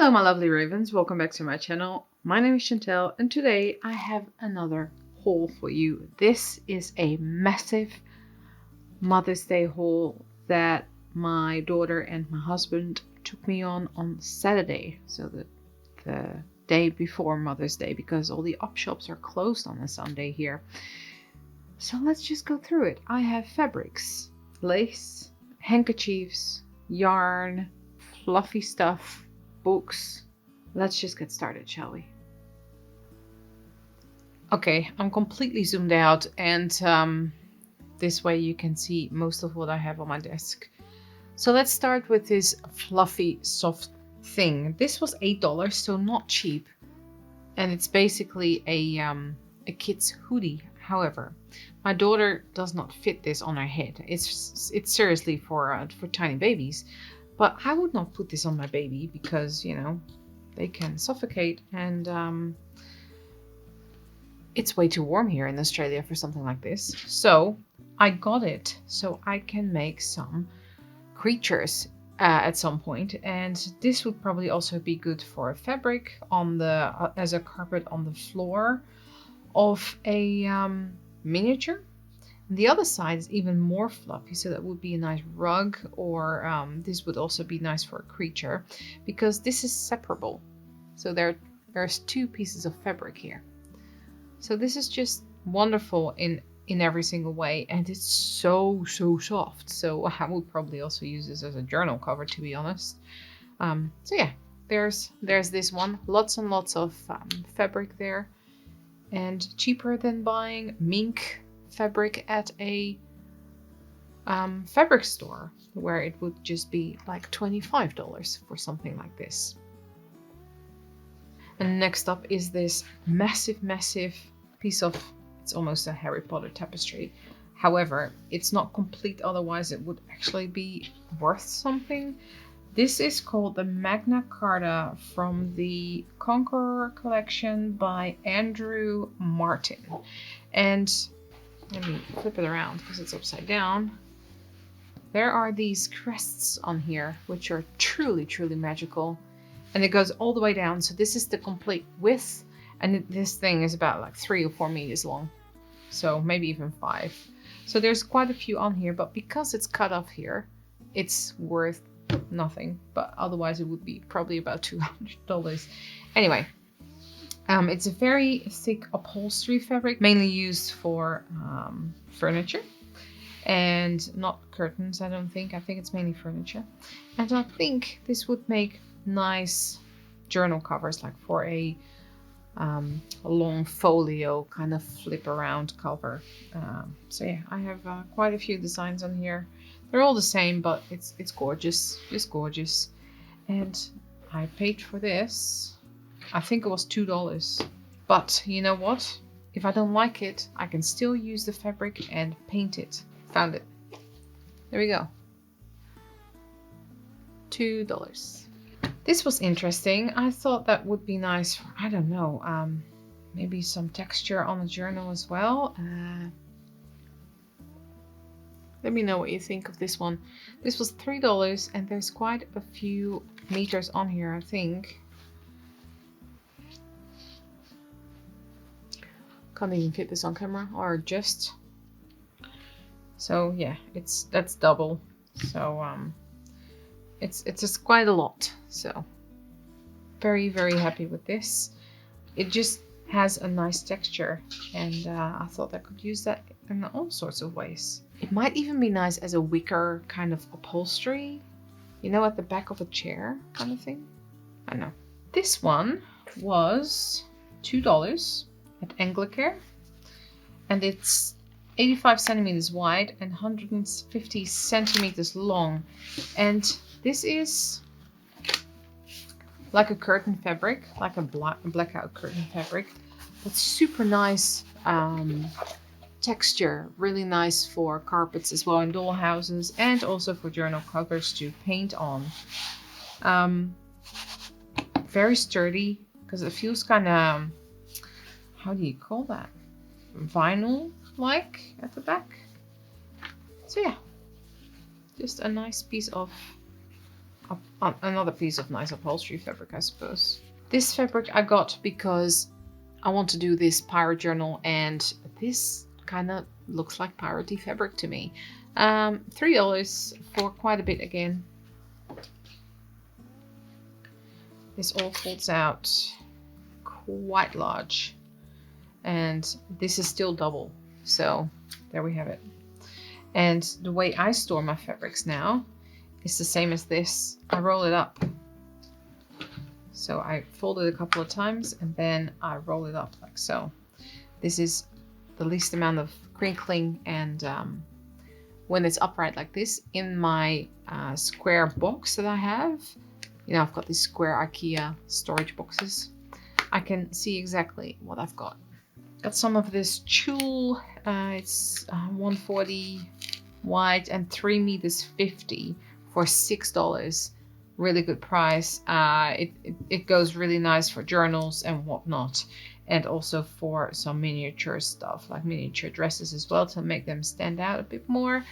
Hello my lovely ravens, welcome back to my channel. My name is Chantel and today I have another haul for you. This is a massive Mother's Day haul that my daughter and my husband took me on Saturday, so the day before Mother's Day, because all the op shops are closed on a Sunday here. So let's just go through it. I have fabrics, lace, handkerchiefs, yarn, fluffy stuff, books. Let's just get started, shall we? Okay, I'm completely zoomed out and this way you can see most of what I have on my desk. So let's start with this fluffy soft thing. This was $8, so not cheap, and it's basically a kid's hoodie. However, my daughter does not fit this on her head. It's seriously for tiny babies. But I would not put this on my baby because, you know, they can suffocate, and it's way too warm here in Australia for something like this. So I got it so I can make some creatures at some point, and this would probably also be good for a fabric on the as a carpet on the floor of a miniature. The other side is even more fluffy, so that would be a nice rug, or this would also be nice for a creature because this is separable. So there's two pieces of fabric here. So this is just wonderful in every single way, and it's so soft. So I would probably also use this as a journal cover, to be honest. So yeah, there's this one. Lots and lots of fabric there, and cheaper than buying mink fabric at a fabric store, where it would just be like $25 for something like this. And next up is this massive piece of, it's almost a Harry Potter tapestry. However, it's not complete, otherwise it would actually be worth something. This is called the Magna Carta from the Conqueror collection by Andrew Martin. And let me flip it around because it's upside down. There are these crests on here, which are truly magical. And it goes all the way down. So this is the complete width. And this thing is about like 3 or 4 meters long. So maybe even 5. So there's quite a few on here. But because it's cut off here, it's worth nothing. But otherwise it would be probably about $200. Anyway. It's a very thick upholstery fabric, mainly used for furniture and not curtains, I don't think. I think it's mainly furniture. And I think this would make nice journal covers, like for a long folio kind of flip around cover. So yeah, I have quite a few designs on here. They're all the same, but it's gorgeous, just gorgeous. And I paid for this, I think it was $2. But you know what? If I don't like it, I can still use the fabric and paint it. Found it. There we go. $2. This was interesting. I thought that would be nice for, I don't know, maybe some texture on a journal as well. Let me know what you think of this one. This was $3 and there's quite a few meters on here, I think. Can't even fit this on camera, or just. So yeah, that's double. So it's just quite a lot. So very happy with this. It just has a nice texture, and I thought I could use that in all sorts of ways. It might even be nice as a wicker kind of upholstery, you know, at the back of a chair kind of thing. I know. This one was $2 at Anglicare, and it's 85 centimeters wide and 150 centimeters long, and this is like a curtain fabric, like a blackout curtain fabric, but super nice texture, really nice for carpets as well, in doll houses, and also for journal covers to paint on. Very sturdy because it feels kind of, how do you call that? Vinyl-like at the back. So yeah, just a nice piece of another piece of nice upholstery fabric, I suppose. This fabric I got because I want to do this pirate journal, and this kind of looks like piratey fabric to me. $3 for quite a bit again. This all folds out quite large, and this is still double, so there we have it. And the way I store my fabrics now is the same as this. I roll it up. So I fold it a couple of times and then I roll it up like so. This is the least amount of crinkling, and when it's upright like this in my square box that I have, you know, I've got these square IKEA storage boxes. I can see exactly what I've got. Got some of this tulle. It's 140 wide and 3 meters 50 for $6. Really good price. It goes really nice for journals and whatnot, and also for some miniature stuff like miniature dresses as well, to make them stand out a bit more.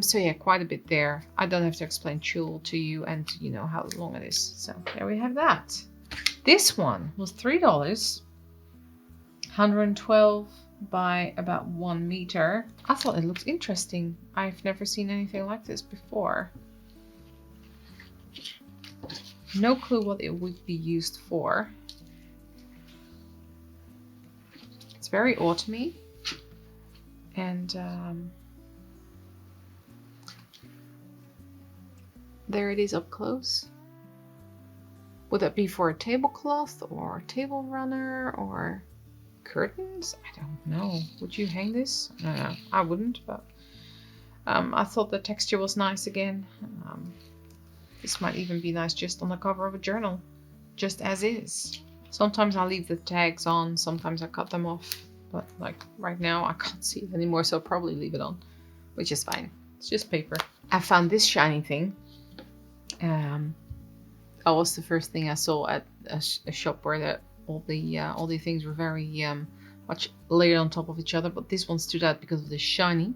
So yeah, quite a bit there. I don't have to explain tulle to you, and you know how long it is. So there we have that. This one was $3, 112 by about 1 meter. I thought it looked interesting. I've never seen anything like this before. No clue what it would be used for. It's very autumny, and there it is up close. Would that be for a tablecloth or a table runner or curtains? I don't know. Would you hang this? I don't know. I wouldn't, but I thought the texture was nice again. This might even be nice just on the cover of a journal, just as is. Sometimes I leave the tags on, sometimes I cut them off, but like right now I can't see it anymore, so I'll probably leave it on, which is fine. It's just paper. I found this shiny thing. That was the first thing I saw at a shop where all the things were very much layered on top of each other, but this one stood out because of the shiny.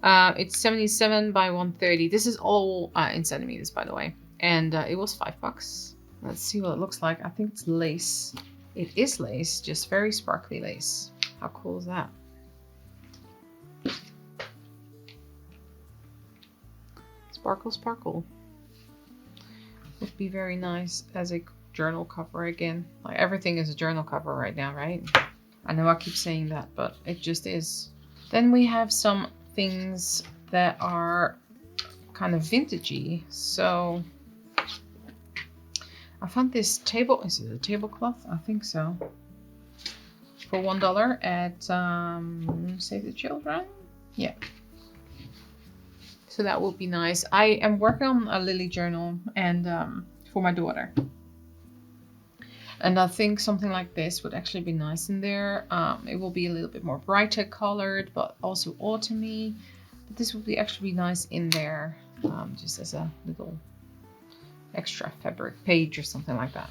It's 77 by 130. This is all in centimeters, by the way, and it was $5. Let's see what it looks like. I think it's lace. It is lace, just very sparkly lace. How cool is that? Sparkle, sparkle. Would be very nice as a journal cover again. Like everything is a journal cover right now, right? I know I keep saying that, but it just is. Then we have some things that are kind of vintagey. So I found this table. Is it a tablecloth? I think so. For $1 at Save the Children. Yeah. So that would be nice. I am working on a lily journal and for my daughter. And I think something like this would actually be nice in there. It will be a little bit more brighter colored, but also autumny. But this would actually be nice in there, just as a little extra fabric page or something like that.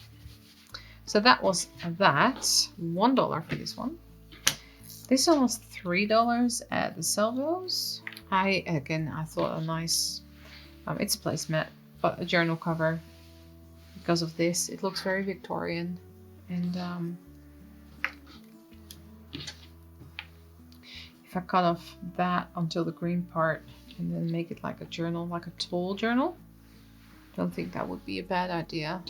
So that was that. $1 for this one. This one was $3 at the Salvos. I thought a nice, it's a placemat, but a journal cover. Because of this, it looks very Victorian, and if I cut off that until the green part and then make it like a journal, like a tall journal, I don't think that would be a bad idea.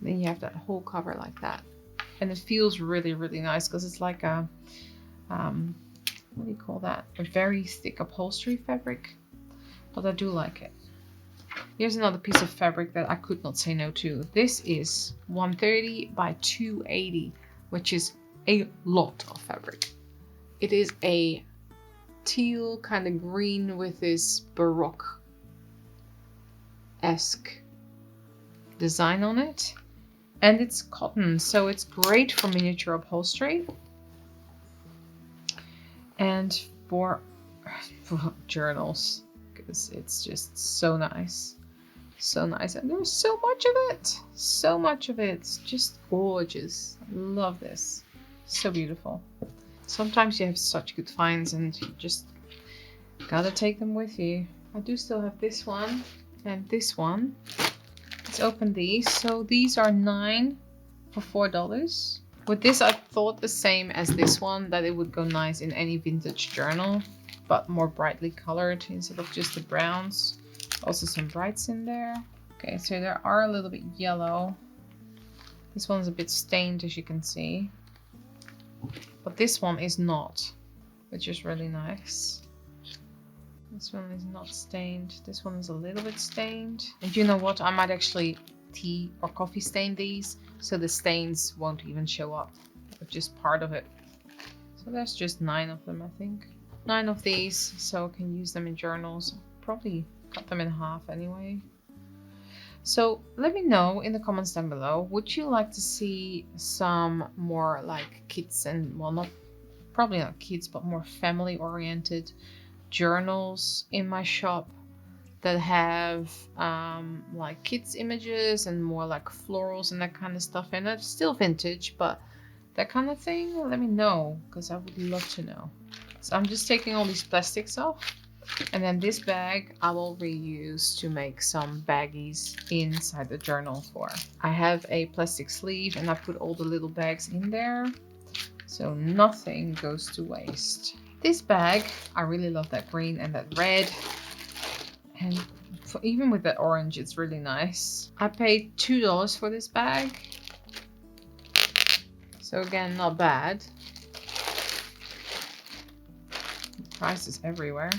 Then you have that whole cover like that, and it feels really, really nice because it's like a what do you call that? A very thick upholstery fabric, but I do like it. Here's another piece of fabric that I could not say no to. This is 130 by 280, which is a lot of fabric. It is a teal kind of green with this Baroque-esque design on it. And it's cotton, so it's great for miniature upholstery. And for journals. It's just so nice, and there's so much of it, it's just gorgeous. I love this, so beautiful. Sometimes you have such good finds and you just gotta take them with you. I do still have this one and this one. Let's open these. So these are 9 for $4. With this, I thought the same as this one, that it would go nice in any vintage journal, but more brightly colored instead of just the browns. Also some brights in there. Okay, so they are a little bit yellow. This one's a bit stained, as you can see. But this one is not, which is really nice. This one is not stained. This one is a little bit stained. And you know what? I might actually tea or coffee stain these, so the stains won't even show up. But just part of it. So there's just 9 of them, I think. 9 of these, so I can use them in journals. Probably cut them in half anyway. So let me know in the comments down below. Would you like to see some more like kids and, well, not probably not kids, but more family oriented journals in my shop that have like kids images and more like florals and that kind of stuff in it? Still vintage, but that kind of thing. Let me know, because I would love to know. So I'm just taking all these plastics off, and then this bag I will reuse to make some baggies inside the journal for. I have a plastic sleeve and I put all the little bags in there, so nothing goes to waste. This bag, I really love that green and that red. And even with that orange, it's really nice. I paid $2 for this bag. So again, not bad. Prices everywhere.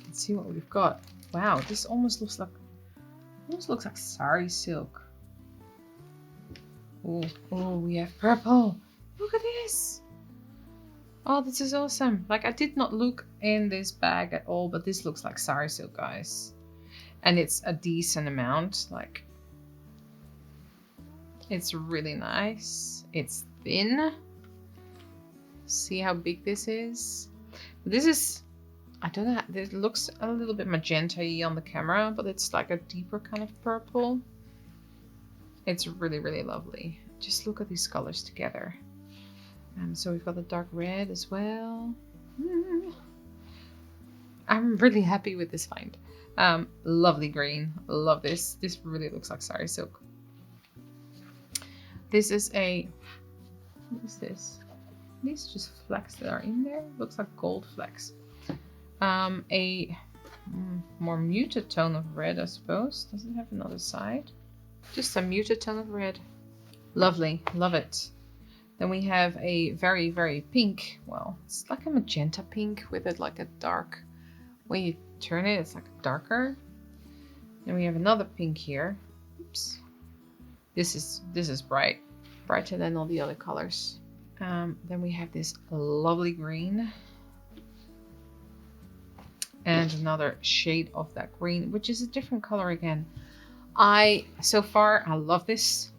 Let's see what we've got. Wow, this almost looks like sari silk. Oh, we have purple. Look at this. Oh, this is awesome. Like, I did not look in this bag at all, but this looks like sari silk, guys. And it's a decent amount. Like, it's really nice. It's thin. See how big this is? This is, I don't know, it looks a little bit magenta-y on the camera, but it's like a deeper kind of purple. It's really, really lovely. Just look at these colors together. So we've got the dark red as well. I'm really happy with this find. Lovely green. Love this. This really looks like sari silk. This is a... What is this? These just flecks that are in there. Looks like gold flecks. A more muted tone of red, I suppose. Does it have another side? Just a muted tone of red. Lovely. Love it. Then we have a very, very pink. Well, it's like a magenta pink with it like a dark. When you turn it, it's like darker. Then we have another pink here. Oops. This is bright. Brighter than all the other colors. Then we have this lovely green. And another shade of that green, which is a different color again. So far, I love this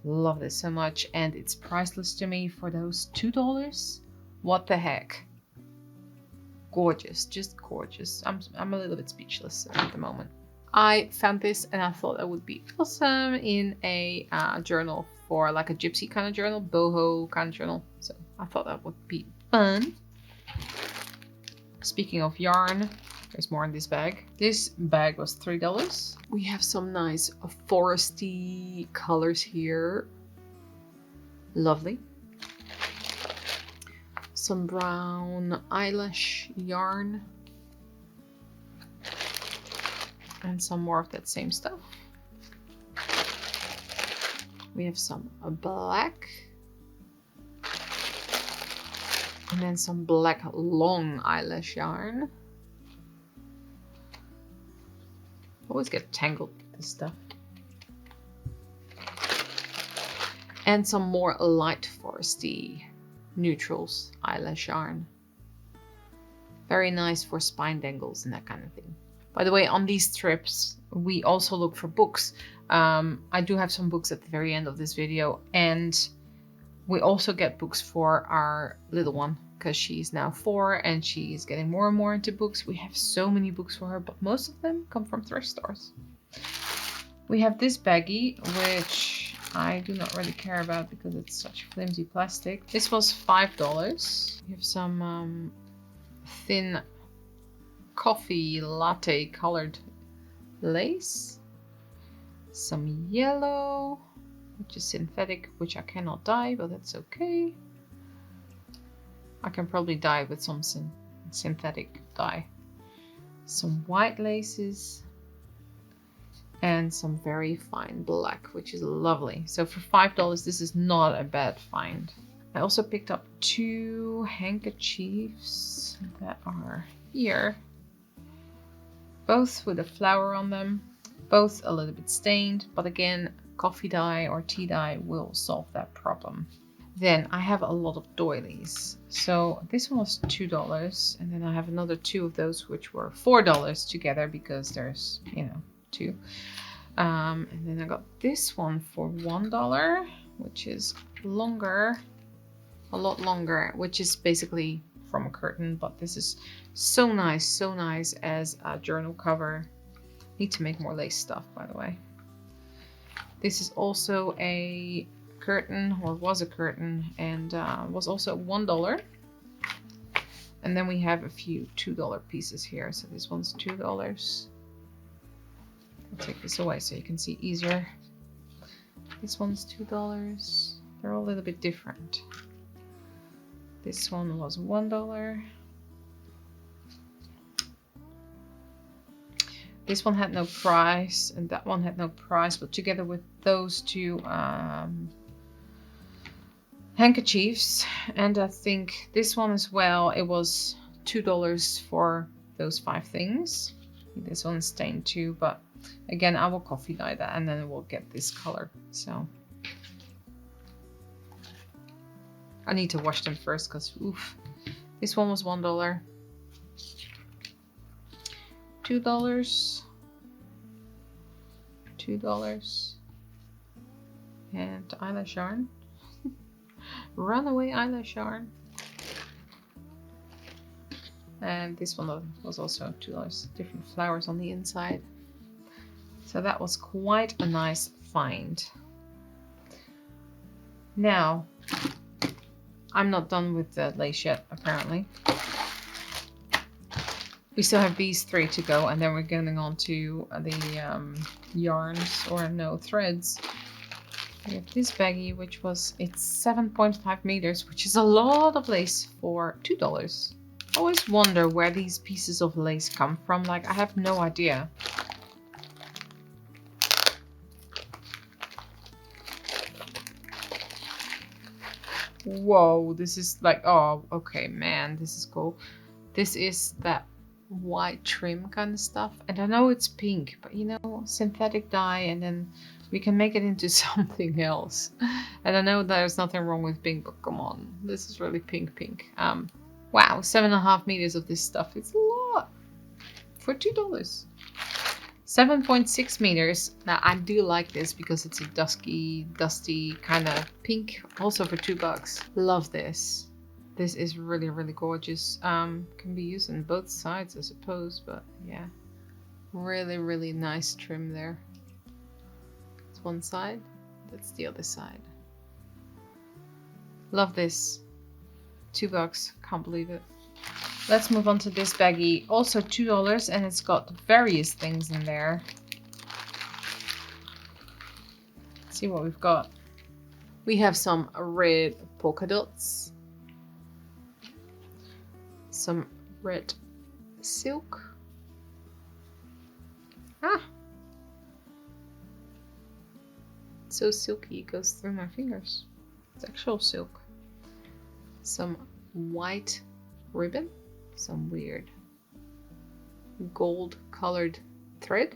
so much, and it's priceless to me for those $2. What the heck? Gorgeous, just gorgeous. I'm a little bit speechless at the moment. I found this and I thought that would be awesome in a journal for like a gypsy kind of journal, boho kind of journal. So I thought that would be fun. Speaking of yarn, there's more in this bag. This bag was $3. We have some nice foresty colors here. Lovely. Some brown eyelash yarn. And some more of that same stuff. We have some black. And then some black long eyelash yarn. Always get tangled with this stuff. And some more light foresty neutrals eyelash yarn. Very nice for spine dangles and that kind of thing. By the way, on these trips, we also look for books. I do have some books at the very end of this video, and we also get books for our little one because she's now 4 and she's getting more and more into books. We have so many books for her, but most of them come from thrift stores. We have this baggie, which I do not really care about because it's such flimsy plastic. This was $5. We have some thin coffee latte colored lace, some yellow, which is synthetic, which I cannot dye, but that's okay. I can probably dye with some synthetic dye. Some white laces and some very fine black, which is lovely. So for $5, this is not a bad find. I also picked up 2 handkerchiefs that are here, both with a flower on them, both a little bit stained, but again, coffee dye or tea dye will solve that problem. Then I have a lot of doilies. So this one was $2, and then I have another 2 of those which were $4 together because there's, you know, 2. And then I got this one for $1, which is longer, a lot longer, which is basically from a curtain, but this is so nice as a journal cover. Need to make more lace stuff, by the way. This is also a curtain, or was a curtain, and was also $1. And then we have a few $2 pieces here. So this one's $2. I'll take this away so you can see easier. This one's $2. They're all a little bit different. This one was $1. This one had no price, and that one had no price, but together with those 2 handkerchiefs, and I think this one as well, it was $2 for those 5 things. This one's stained too, but again, I will coffee dye that and then we'll get this color. So I need to wash them first because oof. This one was $1. $2. $2. And eyelash yarn. Runaway eyelash yarn. And this one was also $2. Different flowers on the inside. So that was quite a nice find. Now, I'm not done with the lace yet, apparently. We still have these 3 to go, and then we're getting on to the yarns, or no, threads. We have this baggie, which was, it's 7.5 meters, which is a lot of lace for $2. I always wonder where these pieces of lace come from. Like, I have no idea. Whoa, this is like, oh, okay, man, this is cool. This is that white trim kind of stuff, and I know it's pink, but you know, synthetic dye, and then we can make it into something else. And I know there's nothing wrong with pink, but come on, this is really pink. Wow, 7.5 meters of this stuff. It's a lot for $2. 7.6 meters. Now I do like this because it's a dusty kind of pink, also for $2. Love this. This is really gorgeous. Can be used on both sides, I suppose, but yeah, really nice trim there. It's one side, that's the other side. Love this. $2, can't believe it. Let's move on to this baggie, also $2, and it's got various things in there. Let's see what we've got. We have some red polka dots, some red silk. It's so silky, it goes through my fingers. It's actual silk. Some white ribbon, some weird gold colored thread.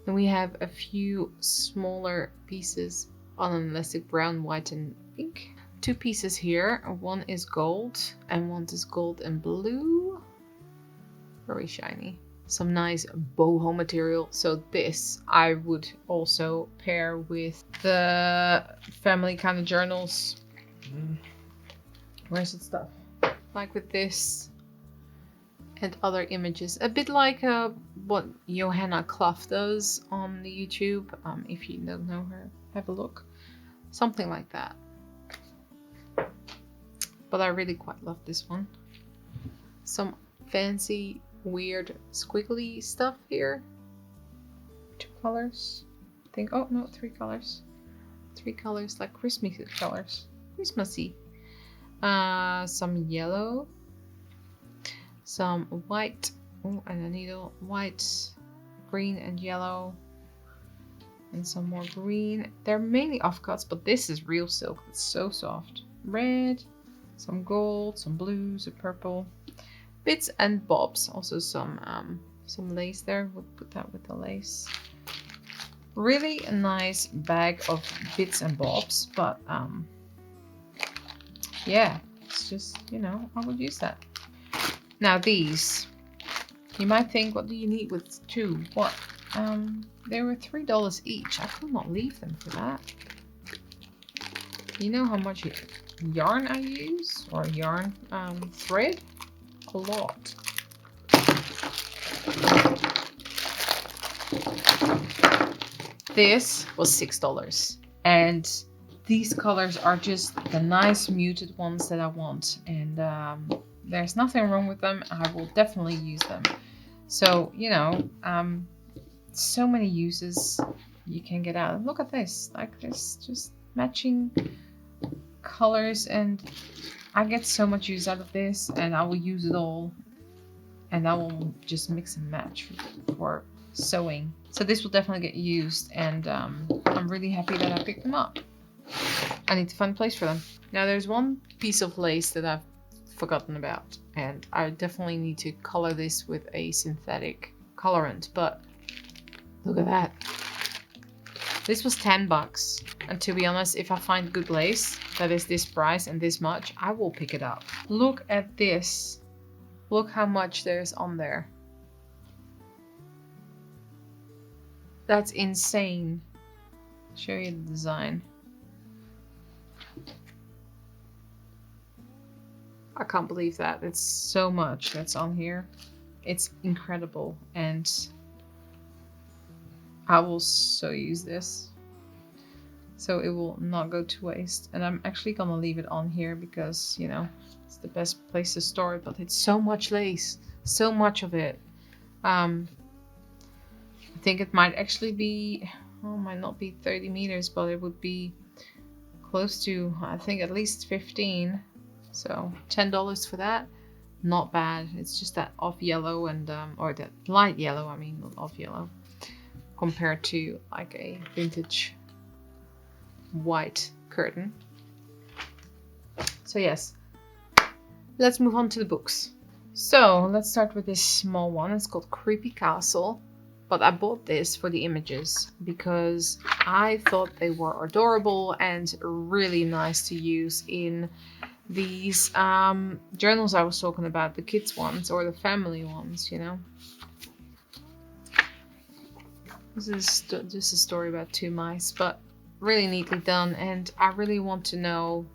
Then we have a few smaller pieces on an elastic brown, white and pink. 2 pieces here. One is gold and one is gold and blue. Very shiny. Some nice boho material. So this I would also pair with the family kind of journals. Where's it stuff? Like with this and other images. A bit like what Johanna Clough does on the YouTube. If you don't know her, have a look. Something like that. But I really quite love this one. Some fancy weird squiggly stuff here. 2 colors. I think, oh no, 3 colors. 3 colors, like Christmassy colors. Christmassy. Some yellow. Some white. Oh, and a needle. White, green, and yellow. And some more green. They're mainly offcuts, but this is real silk. It's so soft. Red, some gold, some blues, a purple. Bits and bobs. Also some lace there. We'll put that with the lace. Really a nice bag of bits and bobs, but yeah, it's just, you know, I would use that. Now these, you might think, what do you need with 2? What? They were $3 each. I could not leave them for that. You know how much yarn I use? Or yarn thread? A lot. This was $6. And these colors are just the nice muted ones that I want. And there's nothing wrong with them. I will definitely use them. So, you know, so many uses you can get out. And look at this. Like this, just matching colors, and I get so much use out of this, and I will use it all, and I will just mix and match for sewing. So this will definitely get used, and I'm really happy that I picked them up. I need to find a place for them. Now there's one piece of lace that I've forgotten about, and I definitely need to color this with a synthetic colorant, but look at that. This was $10, and to be honest, if I find good lace that is this price and this much, I will pick it up. Look at this. Look how much there's on there. That's insane. I'll show you the design. I can't believe that. It's so much that's on here. It's incredible, and I will so use this, so it will not go to waste. And I'm actually gonna leave it on here because, you know, it's the best place to store it. But it's so much lace, so much of it. I think it might actually be, well, it might not be 30 meters, but it would be close to, I think, at least 15. So $10 for that, not bad. It's just that off yellow and or that light yellow. I mean, not off yellow. Compared to like a vintage white curtain. So yes, let's move on to the books. So let's start with this small one. It's called Creepy Castle, but I bought this for the images because I thought they were adorable and really nice to use in these journals I was talking about, the kids ones or the family ones, you know. This is just a story about 2 mice, but really neatly done, and I really want to know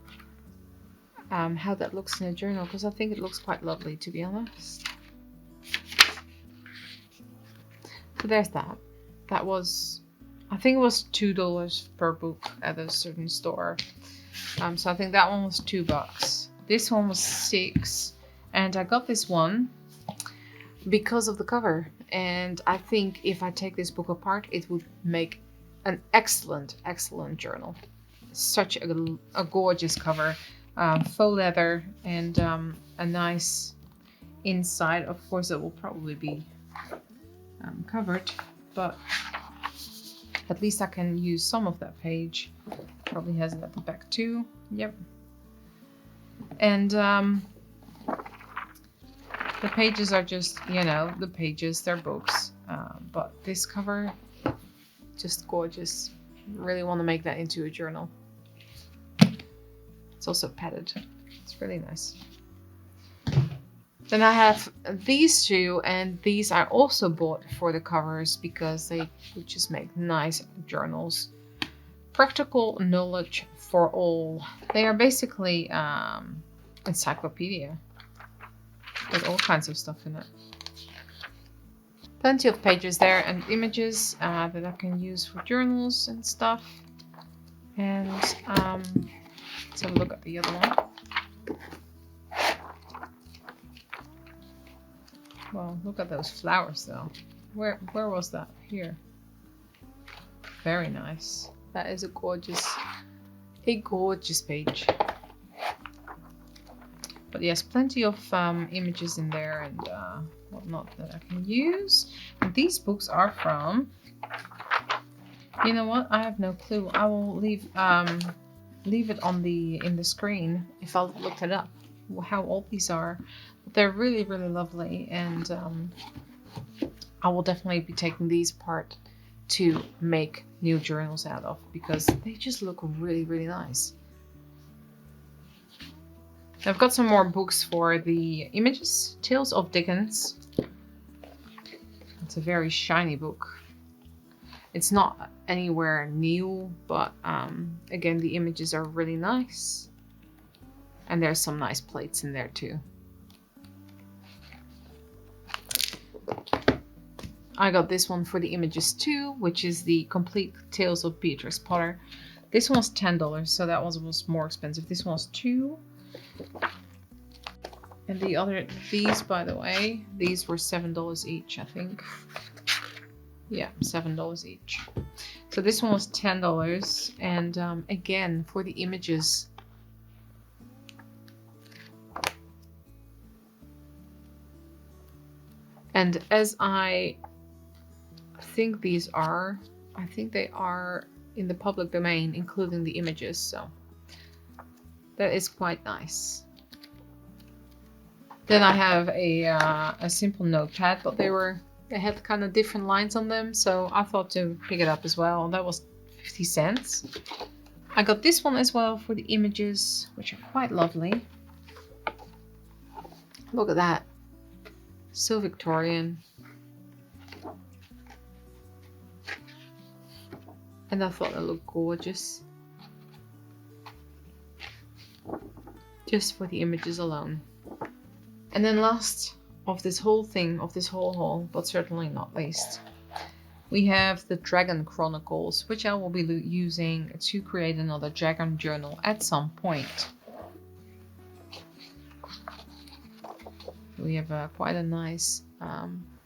how that looks in a journal, because I think it looks quite lovely, to be honest. So there's that. That was, I think it was $2 per book at a certain store. So I think that one was $2. This one was $6, and I got this one because of the cover. And I think if I take this book apart, it would make an excellent, excellent journal. Such a gorgeous cover. Faux leather and a nice inside. Of course, it will probably be covered, but at least I can use some of that page. Probably has it at the back too. Yep. And the pages are just, you know, the pages, they're books. But this cover, just gorgeous. Really want to make that into a journal. It's also padded. It's really nice. Then I have these two, and these I also bought for the covers because they would just make nice journals. Practical knowledge for all. They are basically encyclopedia with all kinds of stuff in it. Plenty of pages there and images that I can use for journals and stuff. And let's have a look at the other one. Well, look at those flowers though. Where was that? Here. Very nice. That is a gorgeous page. But yes, plenty of images in there and whatnot that I can use. And these books are from, you know what? I have no clue. I will leave it on in the screen if I look it up how old these are. But they're really, really lovely, and I will definitely be taking these apart to make new journals out of because they just look really, really nice. I've got some more books for the images. Tales of Dickens. It's a very shiny book. It's not anywhere new, but again, the images are really nice. And there's some nice plates in there too. I got this one for the images too, which is the Complete Tales of Beatrice Potter. This one was $10, so that one was more expensive. This one was $2. And these, by the way, these were $7 each, I think. Yeah, $7 each. So this one was $10, and again, for the images, and as I think they are in the public domain, including the images, so that is quite nice. Then I have a simple notepad, but they had kind of different lines on them, so I thought to pick it up as well. That was 50 cents. I got this one as well for the images, which are quite lovely. Look at that. So Victorian. And I thought it looked gorgeous. Just for the images alone. And then last of this whole haul, but certainly not least, we have the Dragon Chronicles, which I will be using to create another dragon journal at some point. We have quite a nice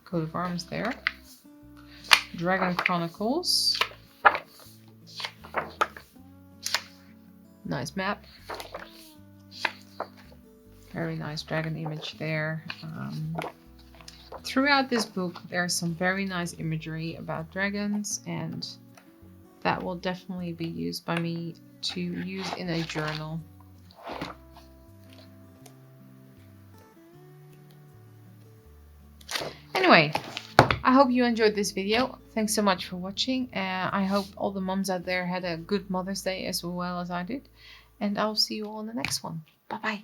coat of arms there. Dragon Chronicles. Nice map. Very nice dragon image there. Throughout this book, there's some very nice imagery about dragons, and that will definitely be used by me to use in a journal. Anyway, I hope you enjoyed this video. Thanks so much for watching. I hope all the moms out there had a good Mother's Day as well as I did. And I'll see you all in the next one. Bye-bye.